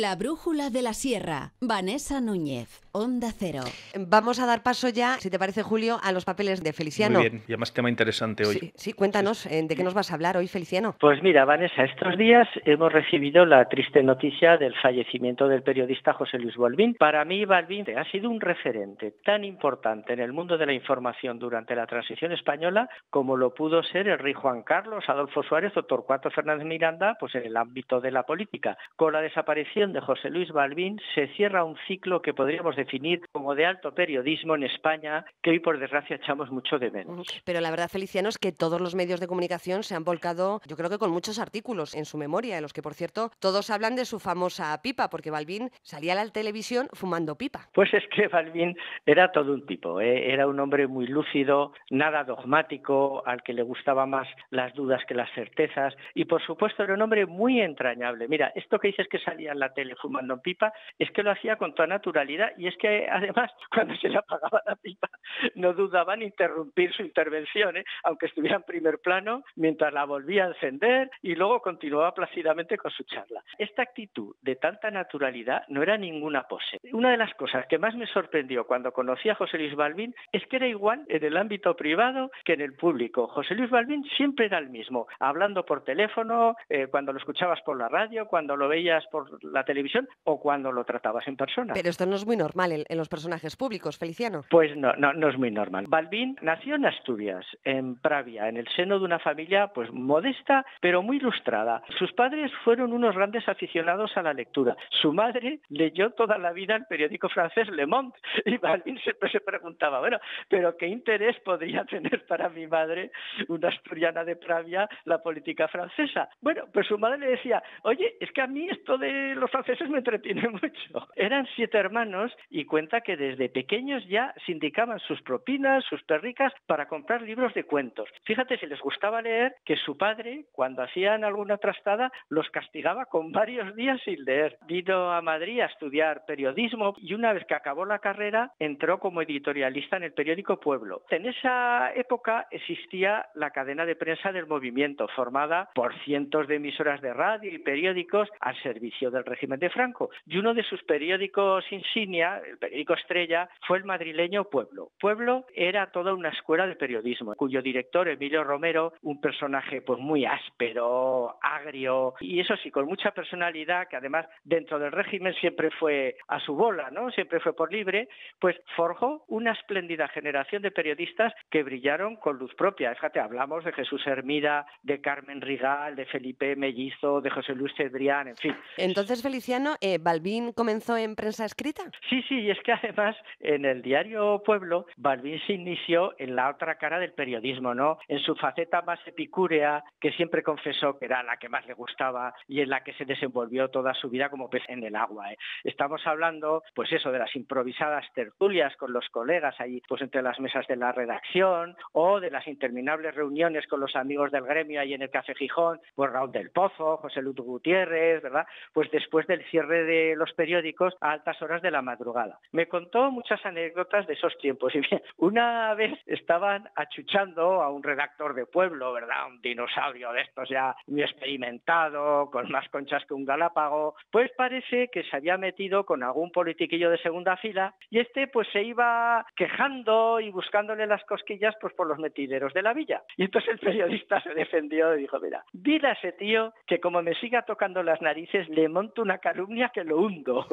La brújula de la sierra. Vanessa Núñez, Onda Cero. Vamos a dar paso ya, si te parece, Julio, a los papeles de Feliciano. Muy bien, y además tema interesante hoy. Sí, cuéntanos, ¿de qué nos vas a hablar hoy, Feliciano? Pues mira, Vanessa, estos días hemos recibido la triste noticia del fallecimiento del periodista José Luis Balbín. Para mí, Balbín ha sido un referente tan importante en el mundo de la información durante la transición española como lo pudo ser el rey Juan Carlos, Adolfo Suárez o Torcuato Fernández Miranda, pues en el ámbito de la política. Con la desaparición de José Luis Balbín se cierra un ciclo que podríamos definir como de alto periodismo en España, que hoy por desgracia echamos mucho de menos. Pero la verdad, Feliciano, es que todos los medios de comunicación se han volcado, yo creo que con muchos artículos en su memoria, en los que, por cierto, todos hablan de su famosa pipa, porque Balbín salía a la televisión fumando pipa. Pues es que Balbín era todo un tipo, era un hombre muy lúcido, nada dogmático, al que le gustaban más las dudas que las certezas, y por supuesto era un hombre muy entrañable. Mira, esto que dices que salía en la tele fumando pipa, es que lo hacía con toda naturalidad, y es que además cuando se le apagaba la pipa no dudaban en interrumpir su intervención, aunque estuviera en primer plano, mientras la volvía a encender y luego continuaba plácidamente con su charla. Esta actitud de tanta naturalidad no era ninguna pose. Una de las cosas que más me sorprendió cuando conocí a José Luis Balbín es que era igual en el ámbito privado que en el público. José Luis Balbín siempre era el mismo, hablando por teléfono, cuando lo escuchabas por la radio, cuando lo veías por la televisión o cuando lo tratabas en persona. Pero esto no es muy normal en los personajes públicos, Feliciano. Pues no es muy normal. Balbín nació en Asturias, en Pravia, en el seno de una familia pues modesta, pero muy ilustrada. Sus padres fueron unos grandes aficionados a la lectura. Su madre leyó toda la vida el periódico francés Le Monde y Balbín siempre se preguntaba, bueno, pero ¿qué interés podría tener para mi madre, una asturiana de Pravia, la política francesa? Bueno, pues su madre le decía, oye, es que a mí esto de los franceses me entretiene mucho. Eran 7 hermanos y cuenta que desde pequeños ya sindicaban sus propinas, sus perricas, para comprar libros de cuentos. Fíjate, si les gustaba leer, que su padre, cuando hacían alguna trastada, los castigaba con varios días sin leer. Vino a Madrid a estudiar periodismo y una vez que acabó la carrera, entró como editorialista en el periódico Pueblo. En esa época existía la cadena de prensa del Movimiento, formada por cientos de emisoras de radio y periódicos al servicio del régimen de Franco. Y uno de sus periódicos insignia, el periódico estrella, fue el madrileño Pueblo. Pueblo era toda una escuela de periodismo, cuyo director, Emilio Romero, un personaje pues muy áspero, agrio, y eso sí, con mucha personalidad, que además dentro del régimen siempre fue a su bola, ¿no? Siempre fue por libre, pues forjó una espléndida generación de periodistas que brillaron con luz propia. Fíjate, hablamos de Jesús Hermida, de Carmen Rigal, de Felipe Mellizo, de José Luis Cebrián, en fin. Entonces, Feliciano, ¿Balbín comenzó en prensa escrita? Sí, y es que además en el diario Pueblo, Balbín se inició en la otra cara del periodismo, ¿no? En su faceta más epicúrea, que siempre confesó que era la que más le gustaba y en la que se desenvolvió toda su vida como pez en el agua, ¿eh? Estamos hablando, pues eso, de las improvisadas tertulias con los colegas ahí, pues entre las mesas de la redacción, o de las interminables reuniones con los amigos del gremio ahí en el Café Gijón, pues Raúl del Pozo, José Luis Gutiérrez, ¿verdad? Pues después del cierre de los periódicos a altas horas de la madrugada. Me contó muchas anécdotas de esos tiempos. Y bien, una vez estaban achuchando a un redactor de Pueblo, ¿verdad? Un dinosaurio de estos ya muy experimentado, con más conchas que un galápago. Pues parece que se había metido con algún politiquillo de segunda fila y este pues se iba quejando y buscándole las cosquillas pues por los metideros de la villa. Y entonces el periodista se defendió y dijo, mira, dile a ese tío que como me siga tocando las narices le monto una calumnia que lo hundo.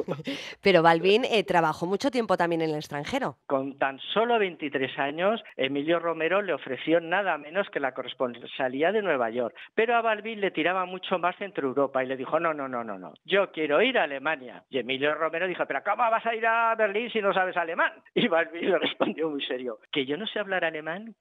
Pero Balbín trabajó mucho tiempo también en el extranjero. Con tan solo 23 años, Emilio Romero le ofreció nada menos que la corresponsalía de Nueva York. Pero a Balbín le tiraba mucho más Centro Europa y le dijo, no, yo quiero ir a Alemania. Y Emilio Romero dijo, pero ¿cómo vas a ir a Berlín si no sabes alemán? Y Balbín le respondió muy serio, que yo no sé hablar alemán,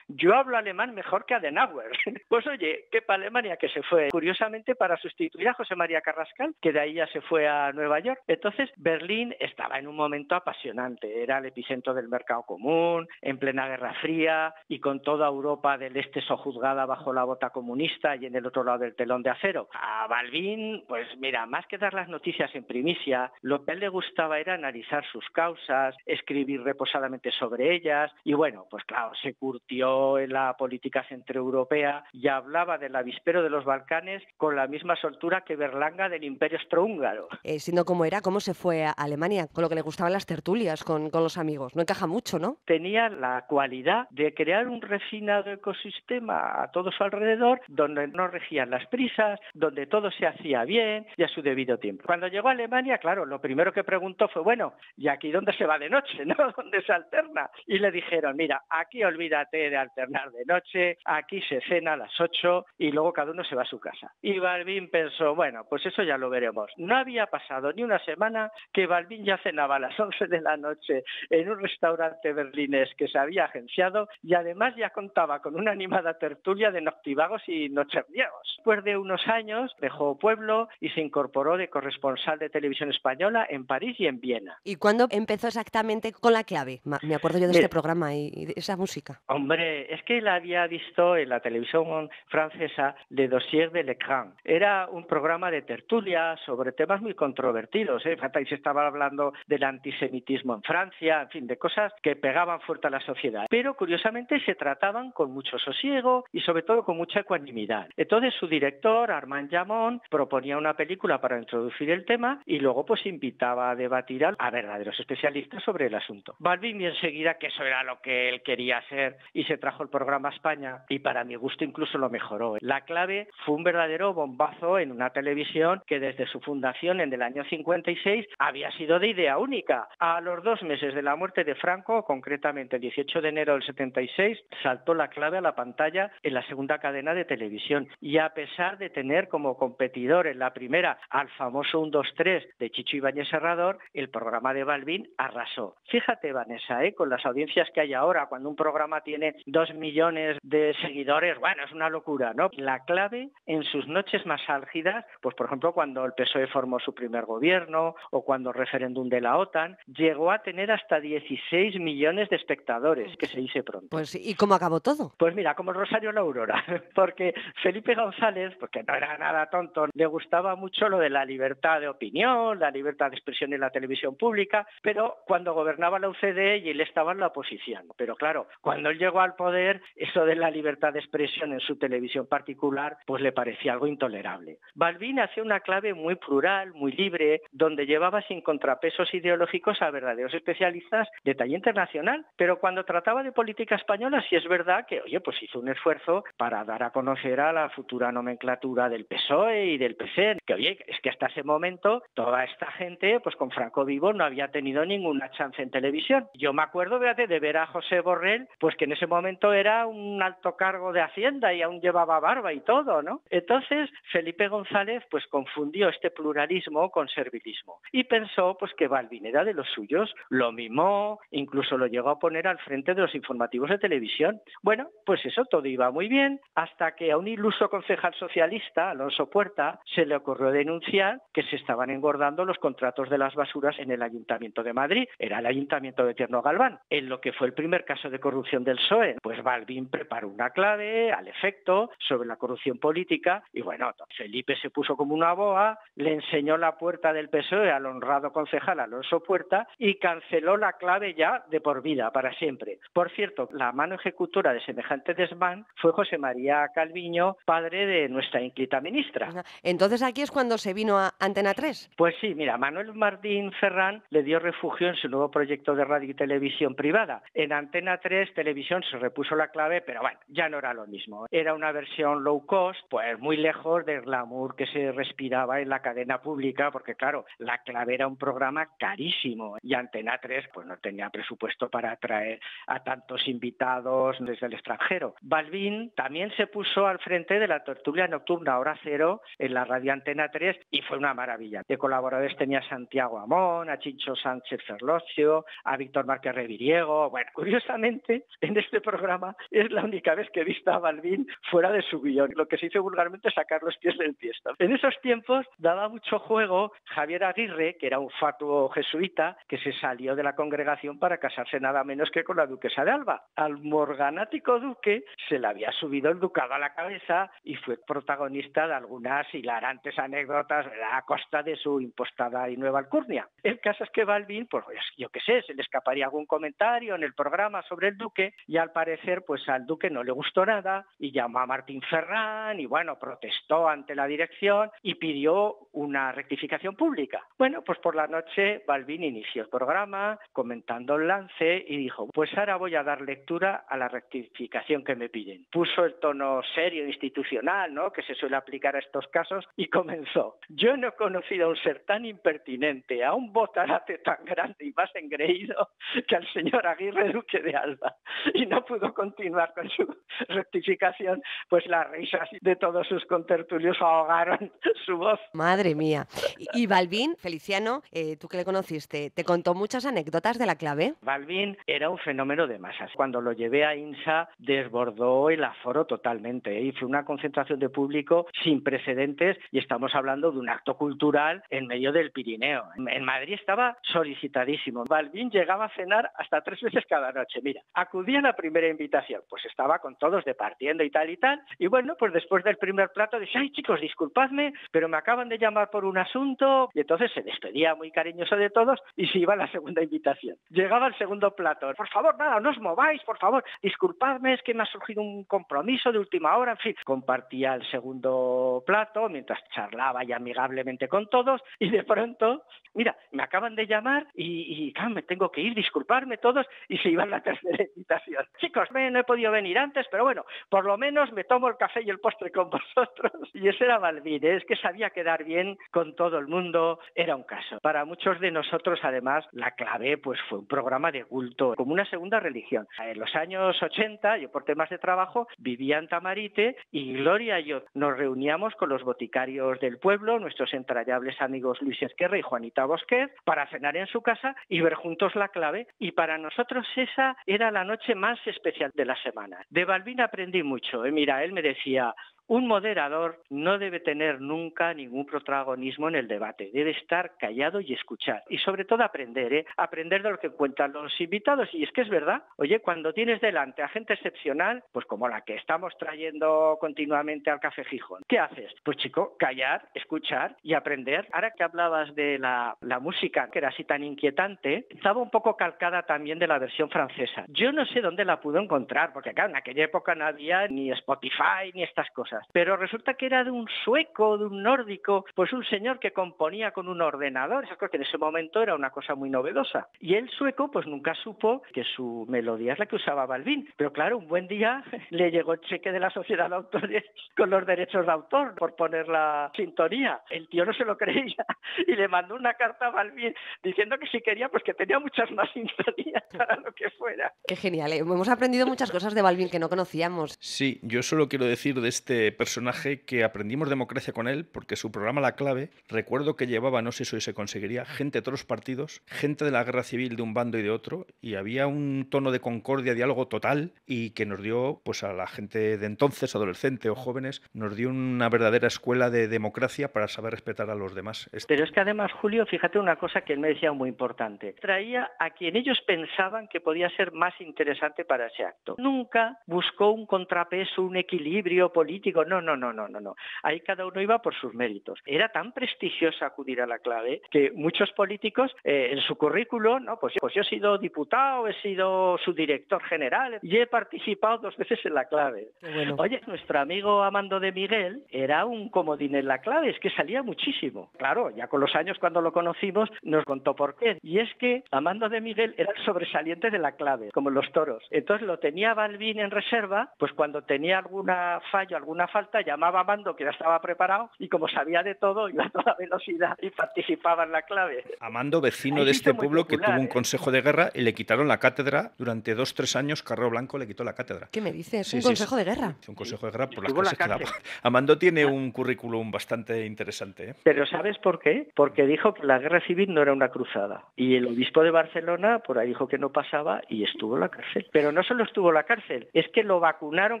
yo hablo alemán mejor que Adenauer. Pues oye, que para Alemania que se fue, curiosamente para sustituir a José María Carrascal, que de ahí ya se fue a Nueva York. Entonces, Berlín estaba en un momento apasionante, era el epicentro del mercado común, en plena Guerra Fría y con toda Europa del Este sojuzgada bajo la bota comunista y en el otro lado del telón de acero. A Balbín, pues mira, más que dar las noticias en primicia, lo que a él le gustaba era analizar sus causas, escribir reposadamente sobre ellas y bueno, pues claro, se curtió en la política centroeuropea y hablaba del avispero de los Balcanes con la misma soltura que Berlanga del Imperio Austrohúngaro. Siendo como era, ¿cómo se fue a Alemania? Con lo que le gustaban las tertulias con los amigos. No encaja mucho, ¿no? Tenía la cualidad de crear un refinado ecosistema a todo su alrededor, donde no regían las prisas, donde todo se hacía bien y a su debido tiempo. Cuando llegó a Alemania, claro, lo primero que preguntó fue, bueno, ¿y aquí dónde se va de noche, no? ¿Dónde se alterna? Y le dijeron, mira, aquí olvídate de alternar de noche, aquí se cena a las 8 y luego cada uno se va a su casa. Y Balbín pensó, bueno, pues eso ya lo veremos. No había pasado ni una semana que Balbín ya cenaba a las 11 de la noche en un restaurante berlinés que se había agenciado y además ya contaba con una animada tertulia de noctivagos y nocherniegos. Después de unos años dejó Pueblo y se incorporó de corresponsal de televisión española en París y en Viena. ¿Y cuándo empezó exactamente con La Clave? Me acuerdo yo de este programa y de esa música. Hombre, es que él había visto en la televisión francesa Le Dossier de l'Écran. Era un programa de tertulia sobre temas muy controvertidos. Ahí se estaba hablando del antisemitismo en Francia, en fin, de cosas que pegaban fuerte a la sociedad. Pero curiosamente se trataban con mucho sosiego y sobre todo con mucha ecuanimidad. Entonces su director, Armand Jamon, proponía una película para introducir el tema y luego pues invitaba a debatir a verdaderos especialistas sobre el asunto. Balbín vio enseguida que eso era lo que él quería hacer y se trajo el programa a España y para mi gusto incluso lo mejoró. La Clave fue un verdadero bombazo en una televisión que desde su fundación en el año 56 había sido de idea única. A los 2 meses de la muerte de Franco, concretamente el 18 de enero del 76, saltó La Clave a la pantalla en la segunda cadena de televisión y a pesar de tener como competidor en la primera al famoso 1, 2, 3 de Chicho Ibáñez Serrador, el programa de Balbín arrasó. Fíjate, Vanessa, con las audiencias que hay ahora, cuando un programa tiene 2 millones de seguidores, bueno, es una locura, ¿no? La Clave en sus noches más álgidas, pues por ejemplo cuando el PSOE formó su primer gobierno o cuando el referéndum de la OTAN, llegó a tener hasta 16 millones de espectadores, que se dice pronto. Pues, ¿y cómo acabó todo? Pues mira, como el Rosario la Aurora, porque Felipe González, porque no era nada tonto, le gustaba mucho lo de la libertad de opinión, la libertad de expresión en la televisión pública, pero cuando gobernaba la UCD y él estaba en la oposición. Pero claro, cuando él llegó al poder, eso de la libertad de expresión en su televisión particular, pues le parecía algo intolerable. Balbín hacía una Clave muy plural, muy libre, donde llevaba sin contrapesos ideológicos a verdaderos especialistas de talla internacional, pero cuando trataba de política española sí es verdad que, oye, pues hizo un esfuerzo para dar a conocer a la futura nomenclatura del PSOE y del PC, que oye, es que hasta ese momento toda esta gente, pues con Franco vivo no había tenido ninguna chance en televisión. Yo me acuerdo, fíjate, de ver a José Borrell, pues que en ese momento era un alto cargo de Hacienda y aún llevaba barba y todo, ¿no? Entonces, Felipe González, pues confundió este pluralismo con servilismo y pensó, pues que Balbín era de los suyos, lo mimó, incluso lo llegó a poner al frente de los informativos de televisión. Bueno, pues eso todo iba muy bien, hasta que a un iluso concejal socialista, Alonso Puerta, se le ocurrió denunciar que se estaban engordando los contratos de las basuras en el Ayuntamiento de Madrid. Era el Ayuntamiento de Tierno Galván, en lo que fue el primer caso de corrupción del PSOE. Pues Balbín preparó una Clave al efecto sobre la corrupción política y bueno, Felipe se puso como una boa, le enseñó la puerta del PSOE al honrado concejal Alonso Puerta y canceló la Clave ya de por vida, para siempre. Por cierto, la mano ejecutora de semejante desmán fue José María Calviño, padre de nuestra ínclita ministra. Entonces aquí es cuando se vino a Antena 3. Pues sí, mira, Manuel Martín Ferrán le dio refugio en su nuevo proyecto de radio y televisión privada. En Antena 3 Televisión se repuso la Clave, pero bueno, ya no era lo mismo. Era una versión low cost, pues muy lejos del glamour que se respiraba en la cadena pública, porque claro, la Clave era un programa carísimo y Antena 3 pues no tenía presupuesto para atraer a tantos invitados desde el extranjero. Balbín también se puso al frente de la tertulia nocturna Hora Cero en la radio Antena 3 y fue una maravilla. De colaboradores tenía a Santiago Amón, a Chicho Sánchez Ferlosio, a Víctor Márquez Reviriego. Bueno, curiosamente, en este programa es la única vez que he visto a Balbín fuera de su guión, lo que se hizo vulgarmente sacar los pies del tiesto. En esos tiempos daba mucho juego Javier Aguirre, que era un fatuo jesuita que se salió de la congregación para casarse nada menos que con la duquesa de Alba. Al morganático duque se le había subido el ducado a la cabeza y fue protagonista de algunas hilarantes anécdotas, ¿verdad?, a costa de su impostada y nueva alcurnia. El caso es que Balbín, pues yo qué sé, se le escaparía algún comentario en el programa sobre el duque y al parecer pues al duque no le gustó nada y llamó a Martín Ferrán y bueno, protestó ante la dirección y pidió una rectificación pública. Bueno, pues por la noche Balbín inició el programa comentando el lance y dijo, pues ahora voy a dar lectura a la rectificación que me piden. Puso el tono serio, institucional, ¿no?, que se suele aplicar a estos casos y comenzó. Yo no he conocido a un ser tan impertinente, a un botarate tan grande y más engreído que al señor Aguirre, duque de Alba. Y no pudo continuar con su rectificación, pues las risas de todos sus contertulios ahogaron su voz. Madre mía. Y Balbín, Feliciano, tú que le conociste, ¿te contó muchas anécdotas de la clave? Balbín era un fenómeno de masas. Cuando lo llevé a INSA desbordó el aforo totalmente, y fue una concentración de público sin precedentes y estamos hablando de un acto cultural en medio del Pirineo. En Madrid estaba solicitadísimo. Balbín llegaba a cenar hasta 3 veces cada noche. Mira, acudía a la primera invitación, pues estaba con todos departiendo y tal, y bueno, pues después del primer plato decía, ay chicos, disculpadme, pero me acaban de llamar por un asunto, y entonces se despedía muy cariñoso de todos y se iba a la segunda invitación. Llegaba el segundo plato, por favor, nada, no os mováis, por favor, disculpadme, es que me ha surgido un compromiso de última hora, en fin, compartía el segundo plato mientras charlaba y amigablemente con todos, y de pronto, mira, me acaban de llamar y claro, me tengo que ir, disculparme todos, y se iba a la tercera invitación. Chicos, no he podido venir antes, pero bueno, por lo menos me tomo el café y el postre con vosotros. Y ese era Balbín, es que sabía quedar bien con todo el mundo, era un caso. Para muchos de nosotros, además, la clave pues fue un programa de culto, como una segunda religión. En los años 80, yo por temas de trabajo vivía en Tamarite y Gloria y yo nos reuníamos con los boticarios del pueblo, nuestros entrañables amigos Luis Esquerra y Juanita Bosquet, para cenar en su casa y ver juntos la clave, y para nosotros esa era la noche más especial de la semana. De Balbín aprendí mucho, mira, él me decía, un moderador no debe tener nunca ningún protagonismo en el debate, debe estar callado y escuchar. Y sobre todo aprender, aprender de lo que cuentan los invitados. Y es que es verdad, oye, cuando tienes delante a gente excepcional, pues como la que estamos trayendo continuamente al Café Gijón, ¿qué haces? Pues chico, callar, escuchar y aprender. Ahora que hablabas de la música, que era así tan inquietante, estaba un poco calcada también de la versión francesa. Yo no sé dónde la pudo encontrar, porque claro, en aquella época no había ni Spotify ni estas cosas. Pero resulta que era de un sueco, de un nórdico, pues un señor que componía con un ordenador, esas cosas que en ese momento era una cosa muy novedosa. Y el sueco pues nunca supo que su melodía es la que usaba Balbín. Pero claro, un buen día le llegó el cheque de la sociedad de autores con los derechos de autor por poner la sintonía. El tío no se lo creía y le mandó una carta a Balbín diciendo que si quería, pues que tenía muchas más sintonías para lo que fuera. Qué genial, hemos aprendido muchas cosas de Balbín que no conocíamos. Sí, yo solo quiero decir de este personaje que aprendimos democracia con él porque su programa La Clave, recuerdo que llevaba, no sé si hoy se conseguiría, gente de todos los partidos, gente de la guerra civil de un bando y de otro, y había un tono de concordia, diálogo total, y que nos dio, pues a la gente de entonces, adolescente o jóvenes, nos dio una verdadera escuela de democracia para saber respetar a los demás. Pero es que además, Julio, fíjate una cosa que él me decía muy importante, traía a quien ellos pensaban que podía ser más interesante para ese acto. Nunca buscó un contrapeso, un equilibrio político, no. Ahí cada uno iba por sus méritos. Era tan prestigioso acudir a La Clave que muchos políticos en su currículum, ¿no? Pues yo he sido diputado, he sido su director general y he participado 2 veces en La Clave. Bueno. Oye, nuestro amigo Amando de Miguel era un comodín en La Clave, es que salía muchísimo. Claro, ya con los años cuando lo conocimos nos contó por qué. Y es que Amando de Miguel era el sobresaliente de La Clave, como los toros. Entonces lo tenía Balbín en reserva, pues cuando tenía alguna fallo, alguna falta, llamaba a Amando, que ya estaba preparado, y como sabía de todo, iba a toda velocidad y participaba en La Clave. Amando, vecino de este pueblo popular, que tuvo un consejo de guerra y le quitaron la cátedra durante 2-3 años. Carrero Blanco le quitó la cátedra. ¿Qué me dices? Sí, ¿Un consejo de guerra? Un consejo de guerra por las clases que daba. Amando tiene un currículum bastante interesante, ¿eh? Pero ¿sabes por qué? Porque dijo que la guerra civil no era una cruzada. Y el obispo de Barcelona por ahí dijo que no pasaba y estuvo en la cárcel. Pero no solo estuvo en la cárcel, es que lo vacunaron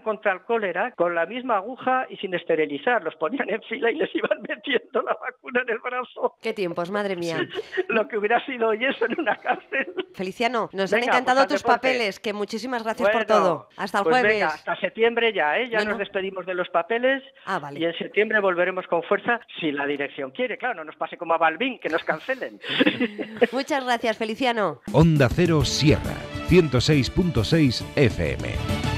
contra el cólera con la misma aguja y sin esterilizar. Los ponían en fila y les iban metiendo la vacuna en el brazo. Qué tiempos, madre mía. Lo que hubiera sido hoy eso en una cárcel. Feliciano, nos Venga, han encantado pues al tus deporte. papeles, que muchísimas gracias por Bueno, todo. Hasta el pues jueves. Venga, hasta septiembre ya, ¿eh? Ya No, nos no. despedimos de los papeles. Vale. Y en septiembre volveremos con fuerza si la dirección quiere. Claro, no nos pase como a Balbín, que nos cancelen. Muchas gracias, Feliciano. Onda Cero Sierra, 106.6 FM.